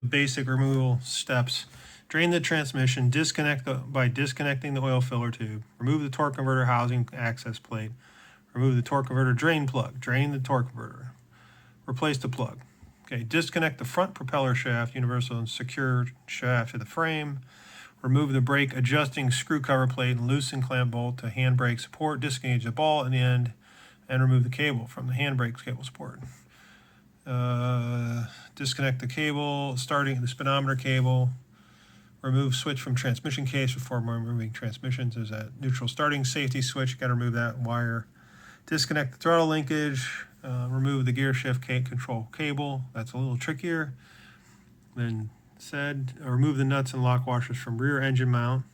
Basic removal steps. Drain the transmission, by disconnecting the oil filler tube. Remove the torque converter housing access plate. Remove the torque converter drain plug. Drain the torque converter. Replace the plug. Okay, disconnect the front propeller shaft, universal and secure shaft to the frame. Remove the brake adjusting screw cover plate and loosen clamp bolt to handbrake support. Disengage the ball in the end and remove the cable from the handbrake cable support. Disconnect the cable, starting the speedometer cable. Remove switch from transmission case before removing transmissions. There's that neutral starting safety switch. You got to remove that wire. Disconnect the throttle linkage. Remove the gear shift control cable. That's a little trickier. Then remove the nuts and lock washers from rear engine mount.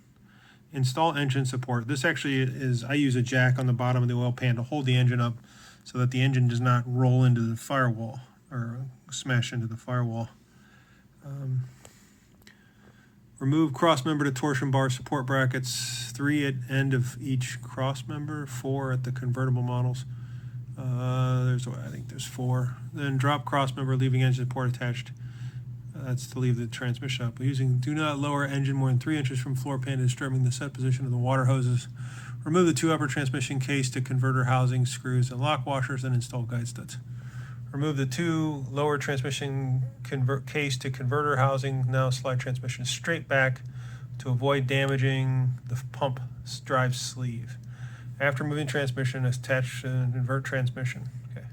Install engine support. This actually is, I use a jack on the bottom of the oil pan to hold the engine up so that the engine does not roll into the firewall or smash into the firewall. Remove cross member to torsion bar support brackets, 3 at end of each cross member, 4 at the convertible models. I think there's 4. Then drop cross member, leaving engine support attached. That's to leave the transmission up. Do not lower engine more than 3 inches from floor pan, disturbing the set position of the water hoses. Remove the 2 upper transmission case to converter housing screws and lock washers, and install guide studs. Remove the 2 lower transmission case to converter housing. Now slide transmission straight back to avoid damaging the pump drive sleeve. After moving transmission, attach and invert transmission. Okay,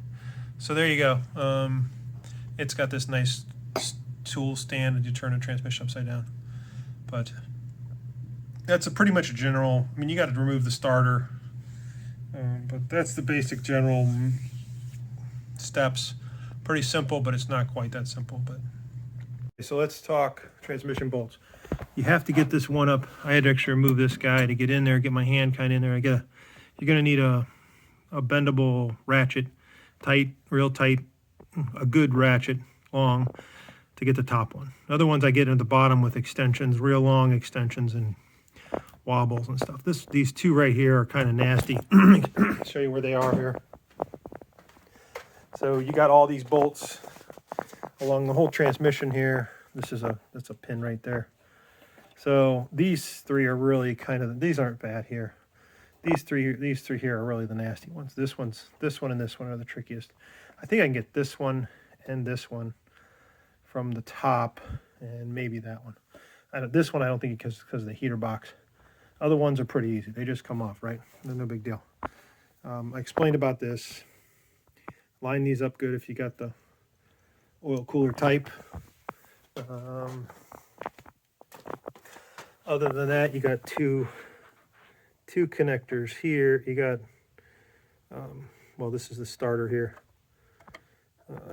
so there you go. It's got this nice tool stand and you turn the transmission upside down. But that's pretty much a general. I mean, you got to remove the starter, but that's the basic general steps. Pretty simple, but it's not quite that simple. But so let's talk transmission bolts. You have to get this one up. I had to actually remove this guy to get in there, get my hand kind of in there. You're gonna need a bendable ratchet, tight, real tight, a good ratchet, long, to get the top one. Other ones I get at the bottom with extensions, real long extensions and wobbles and stuff. These 2 right here are kind of nasty. Show you where they are here. So you got all these bolts along the whole transmission here. That's a pin right there. So these 3 are really these aren't bad here. These three here are really the nasty ones. This one, and this one are the trickiest. I think I can get this one and this one from the top, and maybe that one. This one I don't think because of the heater box. Other ones are pretty easy. They just come off, right? They're no big deal. I explained about this. Line these up good if you got the oil cooler type. Other than that, you got two connectors here. You got, well, this is the starter here.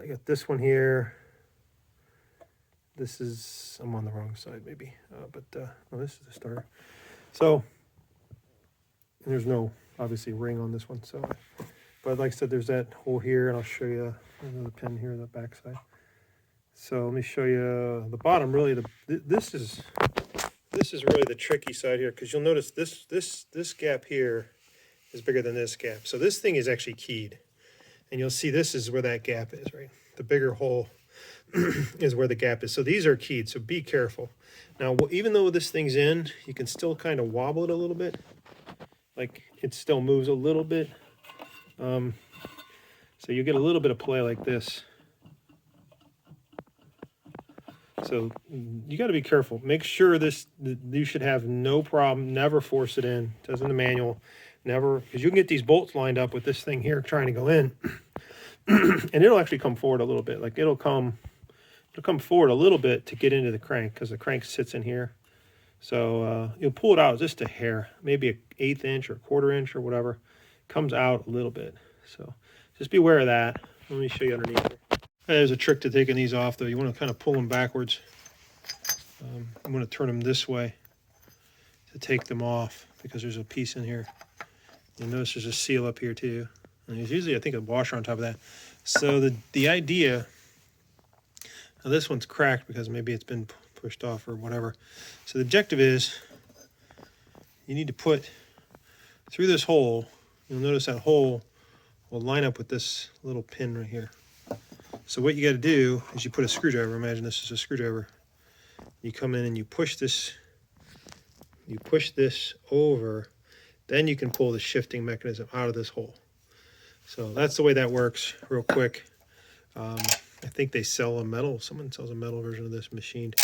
I got this one here. This is, I'm on the wrong side maybe, no, this is the starter. So there's no, obviously, ring on this one. So, but like I said, there's that hole here, and I'll show you another pin here on the back side. So let me show you the bottom. Really, this is really the tricky side here, because you'll notice this gap here is bigger than this gap. So this thing is actually keyed, and you'll see this is where that gap is, right? The bigger hole is where the gap is. So these are keyed, so be careful. Now, even though this thing's in, you can still kind of wobble it a little bit. Like, it still moves a little bit. So you get a little bit of play like this. So you got to be careful. Make sure you should have no problem. Never force it in. It says in the manual. Never, because you can get these bolts lined up with this thing here trying to go in. And it'll actually come forward a little bit. Like it'll come forward a little bit to get into the crank, because the crank sits in here. So you'll pull it out just a hair, maybe an 1/8 inch or 1/4 inch or whatever. Comes out a little bit. So just be aware of that. Let me show you underneath here. There's a trick to taking these off, though. You want to kind of pull them backwards. I'm going to turn them this way to take them off, because there's a piece in here. You'll notice there's a seal up here too. And there's usually, I think, a washer on top of that. So the idea, now this one's cracked because maybe it's been pushed off or whatever. So the objective is you need to put through this hole. You'll notice that hole will line up with this little pin right here. So what you got to do is you put a screwdriver. Imagine this is a screwdriver. You come in and you push this. You push this over. Then you can pull the shifting mechanism out of this hole. So that's the way that works, real quick. I think they sell a metal. Someone sells a metal version of this machined.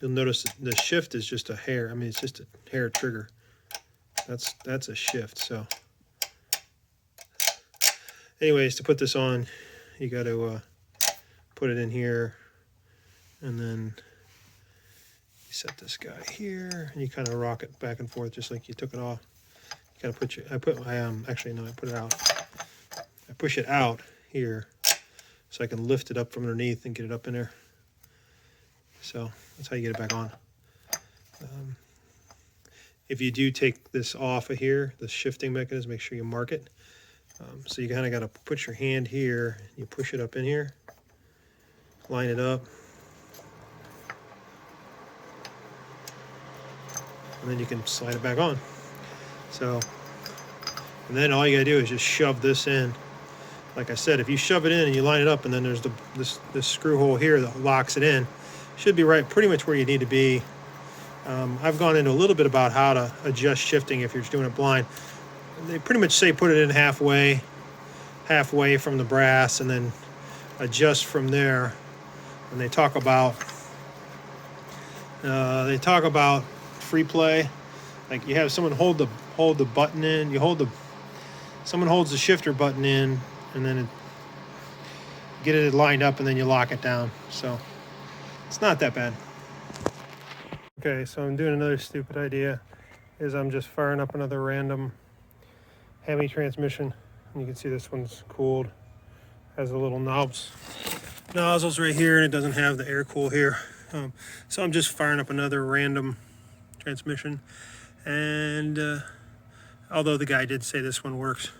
You'll notice the shift is just a hair. I mean, it's just a hair trigger. That's a shift. So, anyways, to put this on, you got to put it in here, and then you set this guy here, and you kind of rock it back and forth just like you took it off. You gotta put your. Actually no, I put it out. I push it out here, so I can lift it up from underneath and get it up in there. So that's how you get it back on. If you do take this off of here, the shifting mechanism, make sure you mark it. So you kind of got to put your hand here, you push it up in here, line it up, and then you can slide it back on. So, and then all you gotta do is just shove this in. Like I said, if you shove it in and you line it up, and then there's this screw hole here that locks it in, should be right pretty much where you need to be. I've gone into a little bit about how to adjust shifting if you're just doing it blind. They pretty much say put it in halfway from the brass, and then adjust from there. And they talk about free play. Like you have someone hold the button in. Someone holds the shifter button in, and then get it lined up, and then you lock it down. So it's not that bad. Okay, so I'm doing another stupid idea. Is I'm just firing up another random Hemi transmission. And you can see this one's cooled. Has the little nozzles right here, and it doesn't have the air cool here. So I'm just firing up another random transmission. And although the guy did say this one works.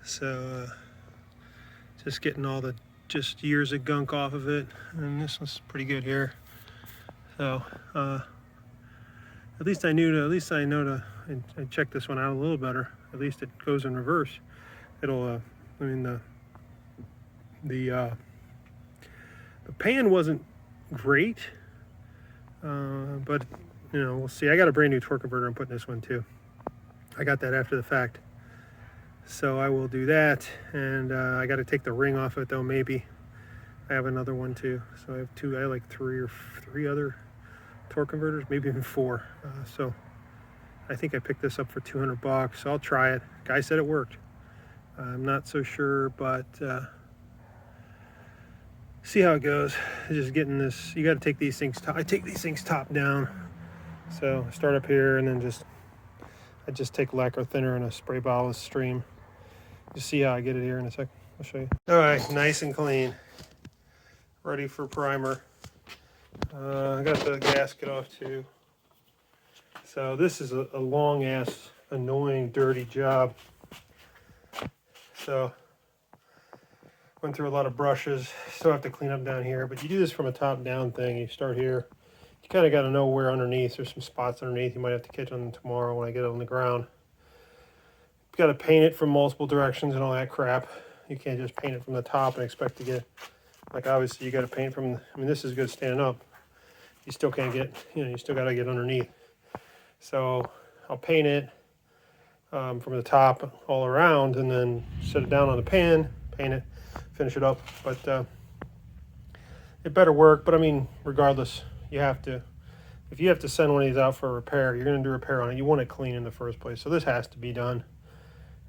So just getting all the just years of gunk off of it, and this one's pretty good here. So at least I know to I check this one out a little better. At least it goes in reverse. It'll I mean the pan wasn't great, but you know, we'll see. I got a brand new torque converter I'm putting this one too. I got that after the fact, so I will do that. And I got to take the ring off it though. Maybe I have another one too. So I have two. I have like three other torque converters, maybe even four. So I think I picked this up for $200. So I'll try it. Guy said it worked. I'm not so sure, but see how it goes. Just getting this. You got to take these things. I take these things top down. So start up here, and then I just take lacquer thinner and a spray bottle of stream. Just see how I get it here in a second. I'll show you. All right, nice and clean. Ready for primer. I got the gasket off too. So this is a long ass, annoying, dirty job. So went through a lot of brushes. Still have to clean up down here, but you do this from a top down thing. You start here. You kind of got to know where underneath. There's some spots underneath. You might have to catch on tomorrow when I get it on the ground. You got to paint it from multiple directions and all that crap. You can't just paint it from the top and expect to get, like, obviously you got to paint from, I mean, this is good standing up. You still can't get, you know, you still got to get underneath. So I'll paint it from the top all around, and then set it down on the pan, paint it, finish it up. But it better work. But I mean, regardless, you have to, if you have to send one of these out for a repair, you're going to do repair on it. You want it clean in the first place. So this has to be done.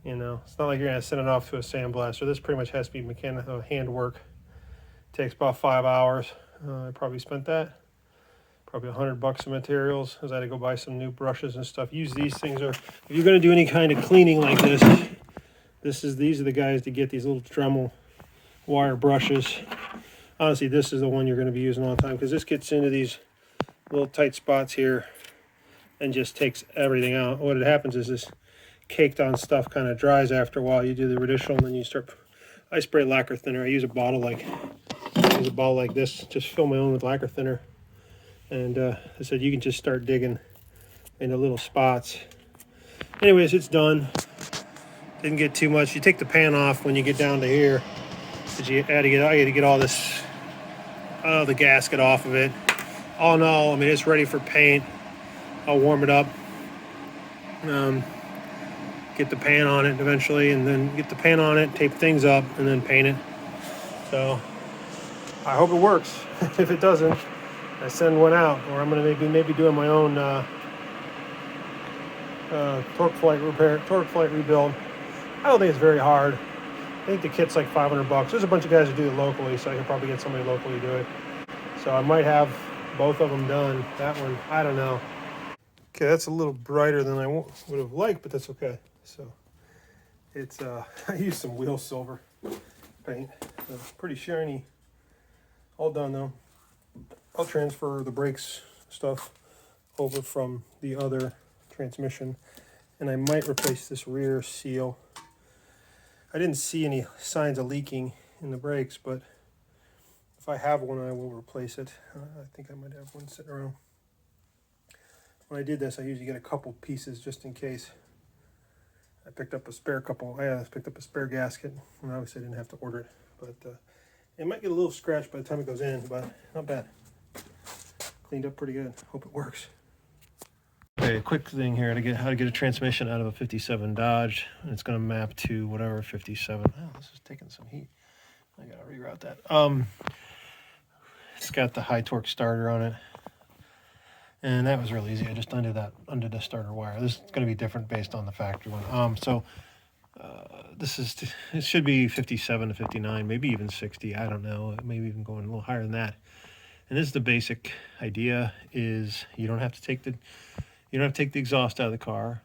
You know, it's not like you're going to send it off to a sandblaster. This pretty much has to be mechanical hand work. It takes about 5 hours. I probably spent that. Probably $100 of materials, as I had to go buy some new brushes and stuff. Use these things, or if you're going to do any kind of cleaning like this, these are the guys to get, these little Dremel wire brushes. Honestly, this is the one you're going to be using all the time, because this gets into these little tight spots here and just takes everything out. What happens is this caked on stuff kind of dries after a while. You do the radical, and then you start. I spray lacquer thinner. I use a bottle like this. Just fill my own with lacquer thinner. And I said you can just start digging into little spots. Anyways, it's done. Didn't get too much. You take the pan off when you get down to here. I had to get all this, the gasket off of it. All in all, I mean, it's ready for paint. I'll warm it up, get the paint on it eventually, and then get the paint on it, tape things up, and then paint it. So I hope it works. If it doesn't, I send one out, or I'm gonna maybe doing my own torque flight rebuild. I don't think it's very hard. I think the kit's like $500. There's a bunch of guys who do it locally, so I can probably get somebody locally to do it. So I might have both of them done. That one, I don't know. Okay, that's a little brighter than I would have liked, but that's okay. So it's I used some wheel silver paint. So pretty shiny. All done though. I'll transfer the brakes stuff over from the other transmission, and I might replace this rear seal. I didn't see any signs of leaking in the brakes, but if I have one, I will replace it. I think I might have one sitting around. When I did this, I usually get a couple pieces just in case. I picked up a spare gasket, and obviously I didn't have to order it, but it might get a little scratched by the time it goes in, but not bad. Cleaned up pretty good. Hope it works. Okay, a quick thing here how to get a transmission out of a 57 Dodge, and it's going to map to whatever 57. Oh, this is taking some heat. I got to reroute that. It's got the high torque starter on it, and that was real easy. I just undid the starter wire. This is going to be different based on the factory one. It should be 57 to 59, maybe even 60. I don't know. Maybe even going a little higher than that. And this is the basic idea: is you don't have to take the exhaust out of the car.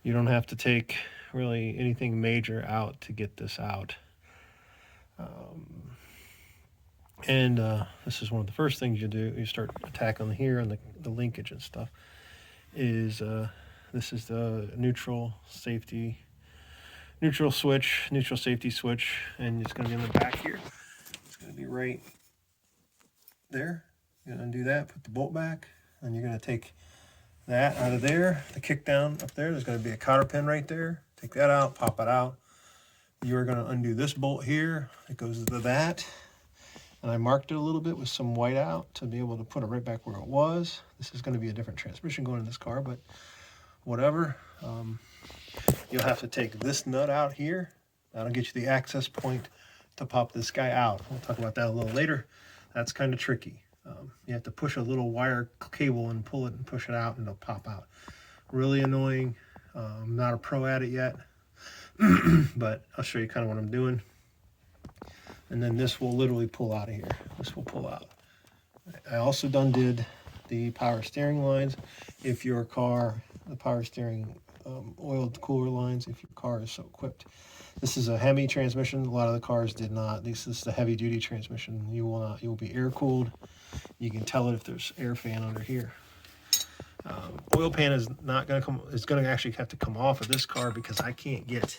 You don't have to take really anything major out to get this out. This is one of the first things you do. You start attacking here on the linkage and stuff. This is the neutral safety switch, and it's going to be in the back here. It's going to be right there. You're going to undo that, put the bolt back, and you're going to take that out of there, the kick down up there. There's going to be a cotter pin right there. Take that out, pop it out. You're going to undo this bolt here. It goes to that. And I marked it a little bit with some white out to be able to put it right back where it was. This is going to be a different transmission going in this car, but whatever. You'll have to take this nut out here. That'll get you the access point to pop this guy out. We'll talk about that a little later. That's kind of tricky. You have to push a little wire cable and pull it and push it out, and it'll pop out. Really annoying. I'm not a pro at it yet, but I'll show you kind of what I'm doing. And then this will literally pull out of here. This will pull out. I also did the power steering lines. If your car, the power steering oiled cooler lines, if your car is so equipped. This is a Hemi transmission. A lot of the cars did not. This is the heavy duty transmission. You will not. You will be air cooled. You can tell it if there's air fan under here. Oil pan is not going to come. It's going to actually have to come off of this car because I can't get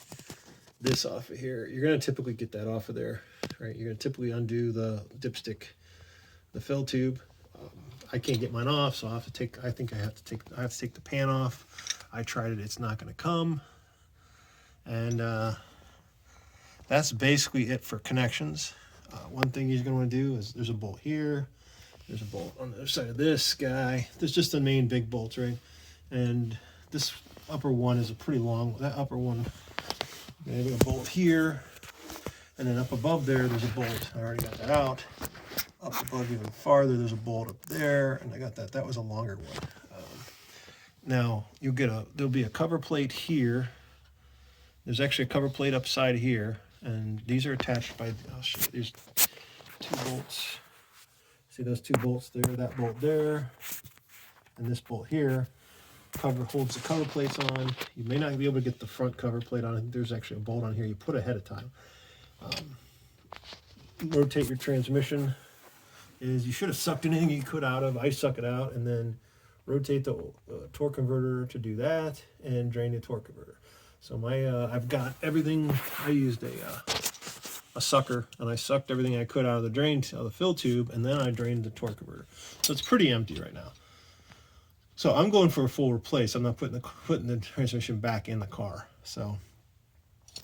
this off of here. You're going to typically get that off of there, right? You're going to typically undo the dipstick, the fill tube. I can't get mine off, so I have to take. I have to take the pan off. I tried it. It's not going to come, and that's basically it for connections. One thing you're going to want to do is there's a bolt here. There's a bolt on the other side of this guy. There's just the main big bolts, right? And this upper one is a pretty long. That upper one. Maybe a bolt here, and then up above there, there's a bolt. I already got that out. Up above even farther, there's a bolt up there, and I got that. That was a longer one. Now there'll be a cover plate here. There's actually a cover plate upside here, and these are attached by. I'll show you. There's two bolts. See those two bolts there? That bolt there, and this bolt here. Holds the cover plates on. You may not be able to get the front cover plate on. There's actually a bolt on here you put ahead of time. Rotate your transmission. You should have sucked anything you could out of. I suck it out, and then rotate the torque converter to do that, and drain the torque converter. So I've got everything. I used a sucker, and I sucked everything I could out of the fill tube, and then I drained the torque converter. So it's pretty empty right now. So I'm going for a full replace. I'm not putting the transmission back in the car. So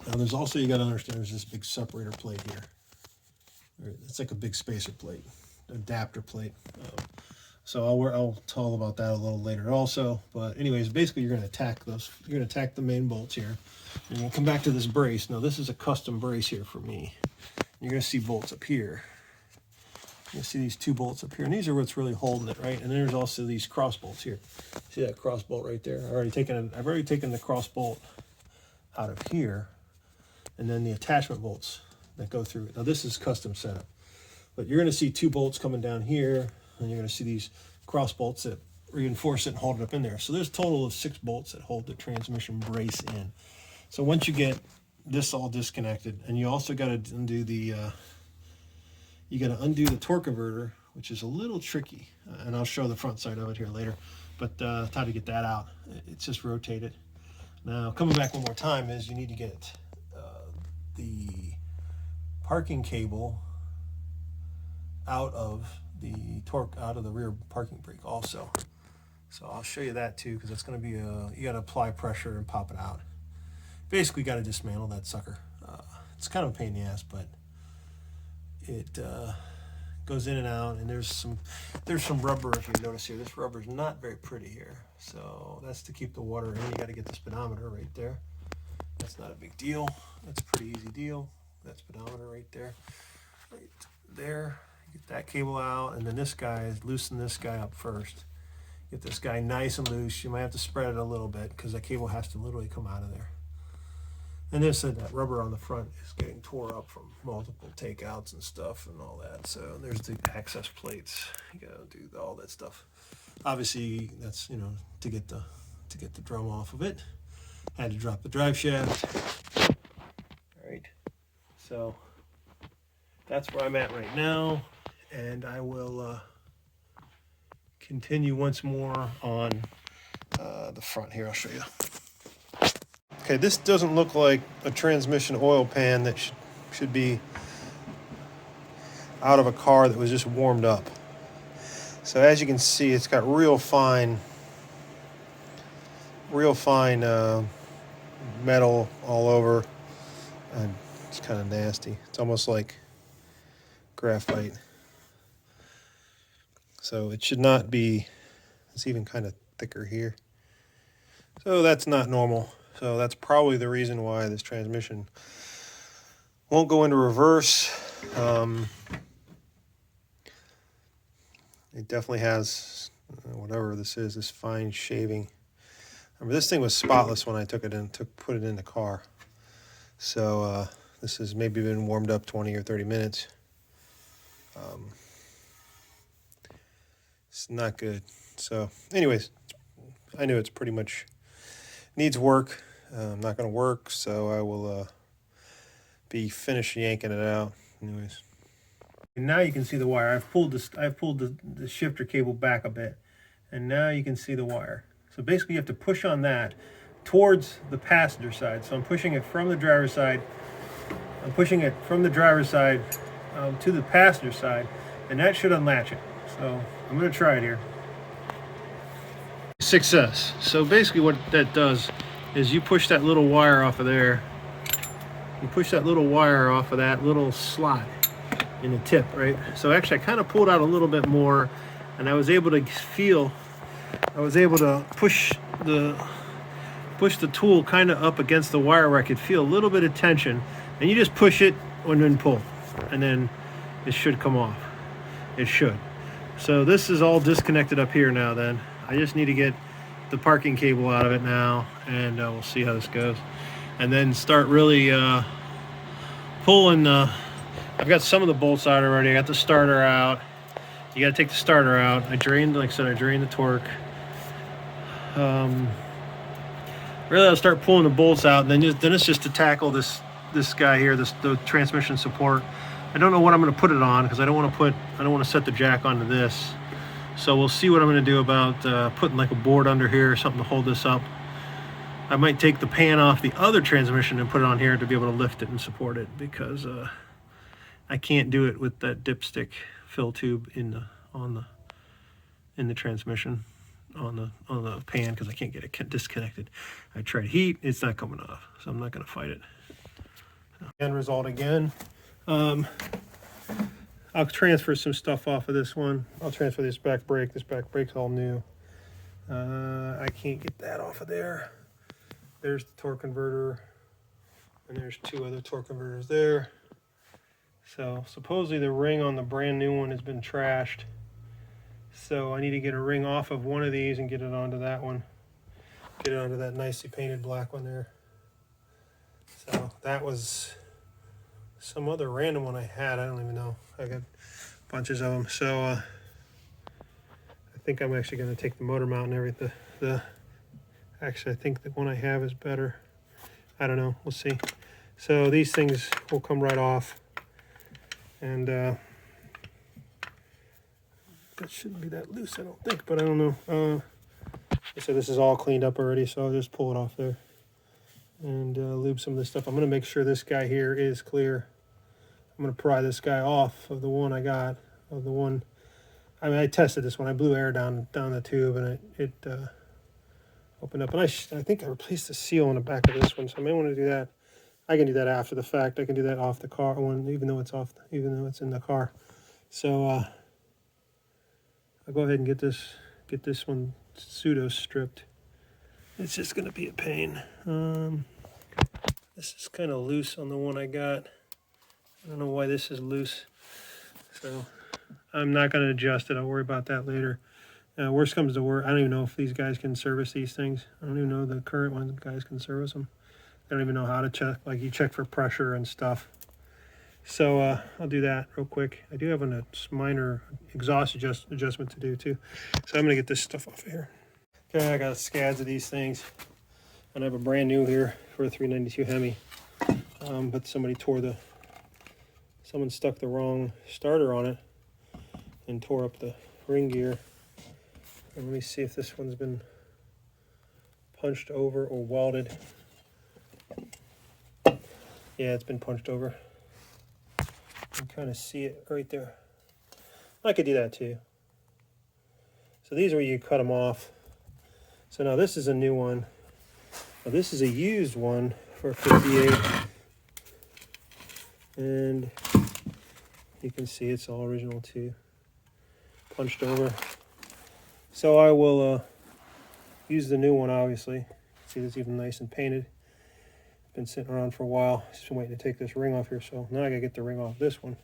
Now there's also, you got to understand, there's this big separator plate here. It's like a big spacer plate, adapter plate. So I'll tell about that a little later also. But anyways, basically you're going to attack those. You're going to attack the main bolts here. You're going to come back to this brace. Now this is a custom brace here for me. You're going to see bolts up here. You see these 2 bolts up here, and these are what's really holding it, right? And there's also these cross bolts here. See that cross bolt right there? I've already taken the cross bolt out of here, and then the attachment bolts that go through it. Now this is custom setup, but you're going to see 2 bolts coming down here, and you're going to see these cross bolts that reinforce it and hold it up in there. So there's a total of 6 bolts that hold the transmission brace in. So once you get this all disconnected, and you also got to undo the torque converter, which is a little tricky, and I'll show the front side of it here later, but how to get that out. It's just rotated. Now coming back one more time is you need to get the parking cable out of the rear parking brake also. So I'll show you that too, because it's going to be you got to apply pressure and pop it out. Basically got to dismantle that sucker. It's kind of a pain in the ass, but it goes in and out, and there's some rubber. If you notice here, this rubber is not very pretty here, so that's to keep the water in. You got to get the speedometer right there. That's not a big deal. That's a pretty easy deal. That speedometer right there. Get that cable out, and then this guy, loosen this guy up first. Get this guy nice and loose. You might have to spread it a little bit because that cable has to literally come out of there. And that rubber on the front is getting tore up from multiple takeouts and stuff and all that. So there's the access plates. You gotta do all that stuff. Obviously, that's to get the drum off of it. Had to drop the drive shaft. All right. So that's where I'm at right now, and I will continue once more on the front here. I'll show you. Okay, this doesn't look like a transmission oil pan that should be out of a car that was just warmed up. So as you can see, it's got real fine metal all over, and it's kind of nasty. It's almost like graphite. So it should not be. It's even kind of thicker here. So that's not normal. So that's probably the reason why this transmission won't go into reverse. It definitely has whatever this is, this fine shaving. Remember, this thing was spotless when I put it in the car. So this has maybe been warmed up 20 or 30 minutes. It's not good. So anyways, I knew it's pretty much needs work. Not going to work, so I will be finished yanking it out. Anyways, and now you can see the wire. I've pulled the shifter cable back a bit, and now you can see the wire. So basically, you have to push on that towards the passenger side. So I'm pushing it from the driver's side. I'm pushing it from the driver's side to the passenger side, and that should unlatch it. So I'm going to try it here. Success. So basically what that does is you push that little wire off of there. You push that little wire off of that little slot in the tip, right? So actually I kind of pulled out a little bit more, and I was able to push the tool kind of up against the wire where I could feel a little bit of tension, and you just push it and then pull, and then it should come off. It should. So this is all disconnected up here now. Then I just need to get the parking cable out of it now, and we'll see how this goes, and then start really pulling. I've got some of the bolts out already. I got the starter out. You got to take the starter out. I drained the torque. Really, I'll start pulling the bolts out, and then it's just to tackle this guy here, the transmission support. I don't know what I'm going to put it on because I don't want to set the jack onto this. So we'll see what I'm going to do about putting like a board under here or something to hold this up. I might take the pan off the other transmission and put it on here to be able to lift it and support it, because I can't do it with that dipstick fill tube in the transmission on the pan, because I can't get it disconnected. I tried heat, it's not coming off, so I'm not going to fight it. End result again. I'll transfer some stuff off of this one. I'll transfer this back brake. This back brake's all new. I can't get that off of there. There's the torque converter, and there's two other torque converters there. So supposedly the ring on the brand new one has been trashed. So I need to get a ring off of one of these and get it onto that one. Get it onto that nicely painted black one there. So that was some other random one I had. I don't even know. I got bunches of them. So I think I'm actually going to take the motor mount and everything. Actually, I think the one I have is better. I don't know. We'll see. So these things will come right off. And that shouldn't be that loose, I don't think, but I don't know. So this is all cleaned up already, so I'll just pull it off there and lube some of this stuff. I'm going to make sure this guy here is clear. I'm going to pry this guy off of the one I got, of the one. I mean, I tested this one. I blew air down the tube, and it opened up. And I think I replaced the seal on the back of this one, so I may want to do that. I can do that after the fact. I can do that off the car one, even though it's in the car. So I'll go ahead and get this one pseudo stripped. It's just going to be a pain. This is kind of loose on the one I got. I don't know why this is loose. So I'm not going to adjust it. I'll worry about that later. Worst comes to worst, I don't even know if these guys can service these things. I don't even know the current ones guys can service them. I don't even know how to check. Like, you check for pressure and stuff. So I'll do that real quick. I do have a minor exhaust adjustment to do too. So I'm going to get this stuff off of here. Okay, I got scads of these things. And I have a brand new here for a 392 Hemi. But someone stuck the wrong starter on it and tore up the ring gear. And let me see if this one's been punched over or welded. Yeah, it's been punched over. You can kind of see it right there. I could do that too. So these are where you cut them off. So now this is a new one. Now this is a used one for 58. And you can see it's all original too. Punched over. So I will use the new one, obviously. See, it's even nice and painted. Been sitting around for a while. Just been waiting to take this ring off here. So now I gotta get the ring off this one.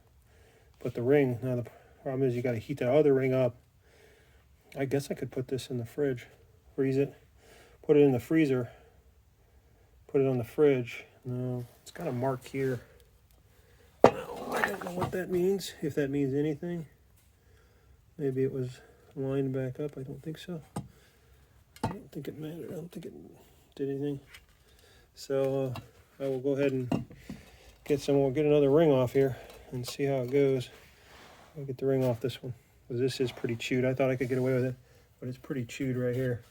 But the ring, now the problem is you gotta heat that other ring up. I guess I could put this in the fridge, freeze it, put it in the freezer, put it on the fridge. No, it's got a mark here. No, I don't know what that means, if that means anything. Maybe it was lined back up. I don't think so. I don't think it mattered. I don't think it did anything. So I will go ahead and get another ring off here and see how it goes. I'll get the ring off this one, because this is pretty chewed. I thought I could get away with it, but it's pretty chewed right here.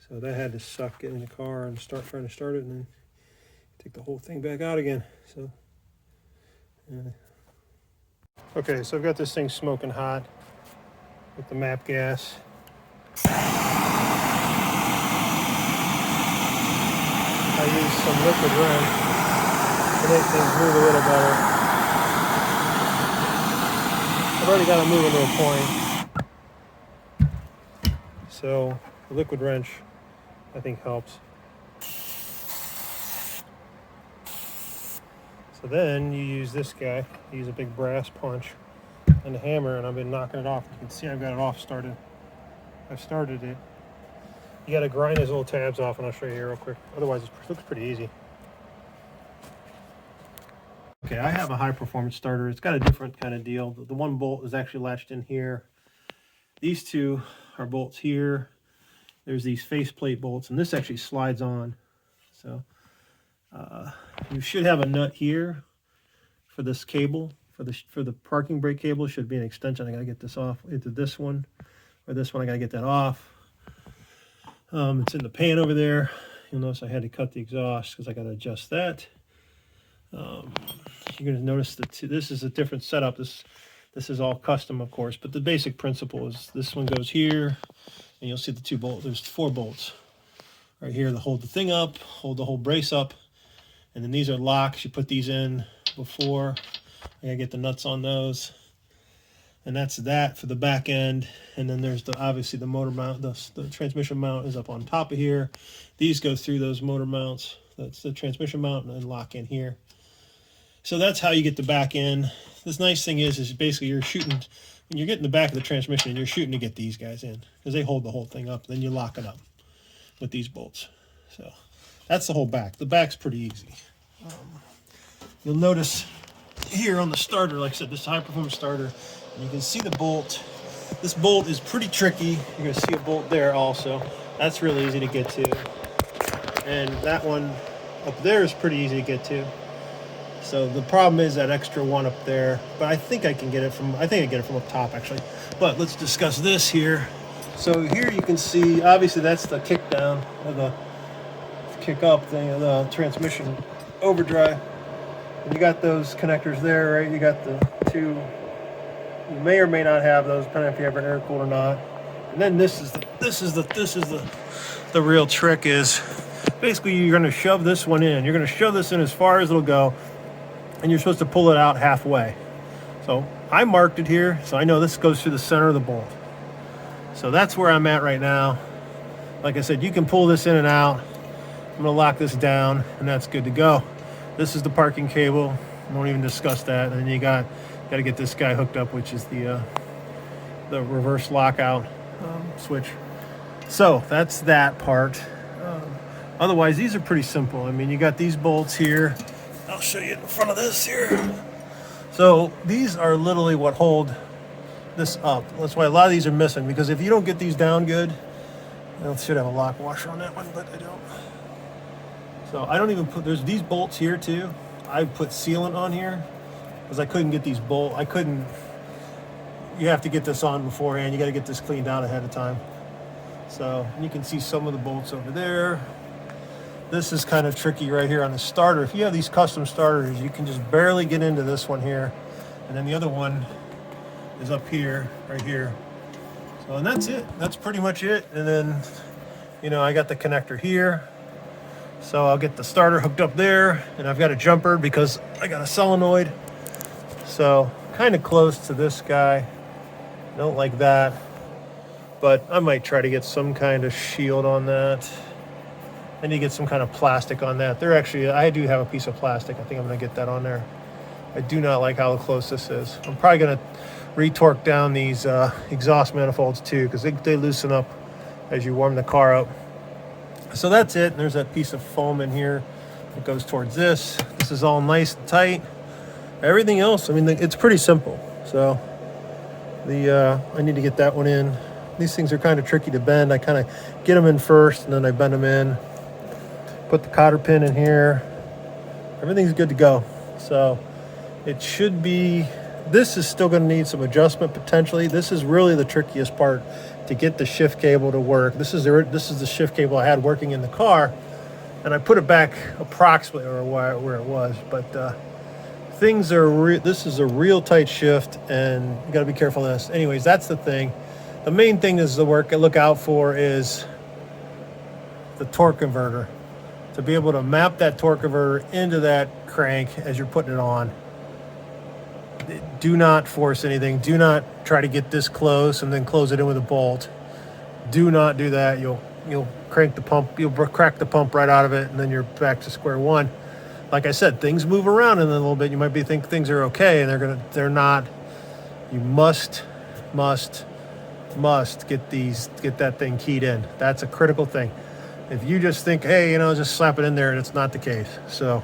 So that had to suck, get in the car and trying to start it, and then take the whole thing back out again. So okay, so I've got this thing smoking hot with the MAP gas. I use some liquid wrench to make things move a little better. I've already got them moving to a point. So the liquid wrench, I think, helps. So then you use this guy. You use a big brass punch and a hammer, and I've been knocking it off. You can see I've got it off started. I've started it. You got to grind those little tabs off, and I'll show you here real quick. Otherwise, it looks pretty easy. Okay, I have a high-performance starter. It's got a different kind of deal. The one bolt is actually latched in here. These two are bolts here. There's these faceplate bolts, and this actually slides on. So you should have a nut here for this cable. For the parking brake cable, should be an extension. I got to get this off into this one, or this one. I got to get that off. It's in the pan over there. You'll notice I had to cut the exhaust because I got to adjust that. You're going to notice that this is a different setup. This is all custom, of course, but the basic principle is this one goes here, and you'll see the two bolts. There's 4 bolts right here to hold the thing up, hold the whole brace up, And then these are locks. You put these in before. I gotta get the nuts on those. And that's that for the back end. And then there's obviously the motor mount. The transmission mount is up on top of here. These go through those motor mounts. That's the transmission mount, and then lock in here. So that's how you get the back end. This nice thing is basically you're shooting, when you're getting the back of the transmission, you're shooting to get these guys in because they hold the whole thing up. Then you lock it up with these bolts. So that's the whole back. The back's pretty easy. You'll notice here on the starter, like I said, this is a high performance starter. And you can see the bolt. This bolt is pretty tricky. You're going to see a bolt there also. That's really easy to get to. And that one up there is pretty easy to get to. So the problem is that extra one up there. But I think I can get it from, I think I get it from up top actually. But let's discuss this here. So here you can see, obviously that's the kick down, or the kick up thing of the transmission overdrive. And you got those connectors there, right? You got the two. You may or may not have those, depending if you have an air cooled or not. And then this is the real trick is basically you're going to shove this one in. You're going to shove this in as far as it'll go, and you're supposed to pull it out halfway. So I marked it here, so I know this goes through the center of the bolt. So that's where I'm at right now. Like I said, you can pull this in and out. I'm going to lock this down, and that's good to go. This is the parking cable. Won't even discuss that. And then you got to get this guy hooked up, which is the reverse lockout switch. So that's that part. Otherwise, these are pretty simple. I mean, you got these bolts here. I'll show you in front of this here. So these are literally what hold this up. That's why a lot of these are missing, because if you don't get these down good, I should have a lock washer on that one, but I don't. So I don't even put, there's these bolts here too. I put sealant on here because I couldn't get these bolts. You have to get this on beforehand. You got to get this cleaned out ahead of time. So you can see some of the bolts over there. This is kind of tricky right here on the starter. If you have these custom starters, you can just barely get into this one here. And then the other one is up here, right here. So, and that's it. That's pretty much it. And then, I got the connector here. So I'll get the starter hooked up there, and I've got a jumper because I got a solenoid. So kind of close to this guy. Don't like that. But I might try to get some kind of shield on that. I need to get some kind of plastic on that. I do have a piece of plastic. I think I'm going to get that on there. I do not like how close this is. I'm probably going to re-torque down these exhaust manifolds too, because they loosen up as you warm the car up. So that's it. And there's that piece of foam in here that goes towards this. This is all nice and tight. Everything else, I mean, it's pretty simple. So I need to get that one in. These things are kind of tricky to bend. I kind of get them in first, and then I bend them in. Put the cotter pin in here. Everything's good to go. So it should be, this is still going to need some adjustment potentially. This is really the trickiest part, to get the shift cable to work. This is the shift cable I had working in the car, and I put it back approximately where it was. But this is a real tight shift, and you got to be careful of this. Anyways, that's the thing. The main thing is look out for is the torque converter. To be able to map that torque converter into that crank as you're putting it on. Do not force anything. Do not try to get this close and then close it in with a bolt. Do not do that. You'll crank the pump. You'll crack the pump right out of it, and then you're back to square one. Like I said, things move around in a little bit. You might think things are okay, and they're not. You must get that thing keyed in. That's a critical thing. If you just think, hey, just slap it in there, and it's not the case. So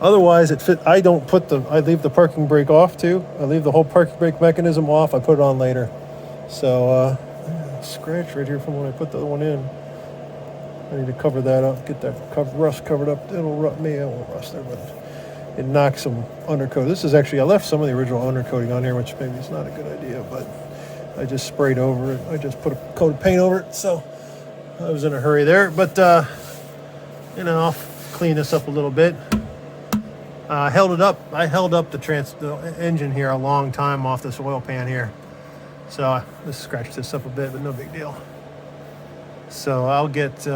otherwise, I leave the parking brake off too. I leave the whole parking brake mechanism off. I put it on later. So scratch right here from when I put the other one in. I need to cover that up, get that rust covered up. It won't rust there, but it knocks some undercoat. This is actually, I left some of the original undercoating on here, which maybe is not a good idea, but I just sprayed over it. I just put a coat of paint over it, so I was in a hurry there. But I'll clean this up a little bit. I held up the engine here a long time off this oil pan here. So I just scratched this up a bit, but no big deal. So I'll get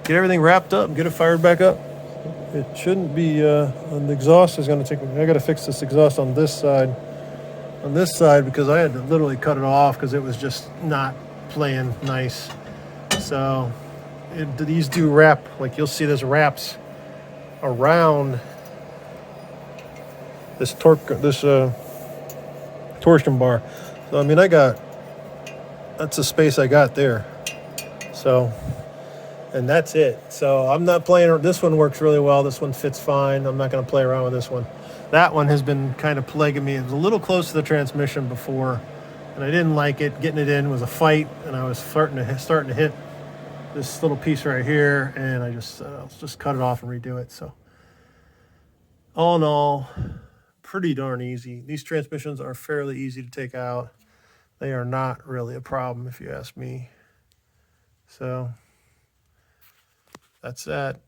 everything wrapped up and get it fired back up. it shouldn't be, and the exhaust is going to take, I got to fix this exhaust on this side. On this side, because I had to literally cut it off because it was just not playing nice. So these do wrap, like you'll see this wraps around this torsion bar. So I mean, that's the space I got there. So, and that's it. So I'm not playing, this one works really well. This one fits fine. I'm not going to play around with this one. That one has been kind of plaguing me. It was a little close to the transmission before, and I didn't like it. Getting it in was a fight, and I was starting to hit this little piece right here, and I just cut it off and redo it. So all in all, pretty darn easy. These transmissions are fairly easy to take out. They are not really a problem if you ask me. So that's that.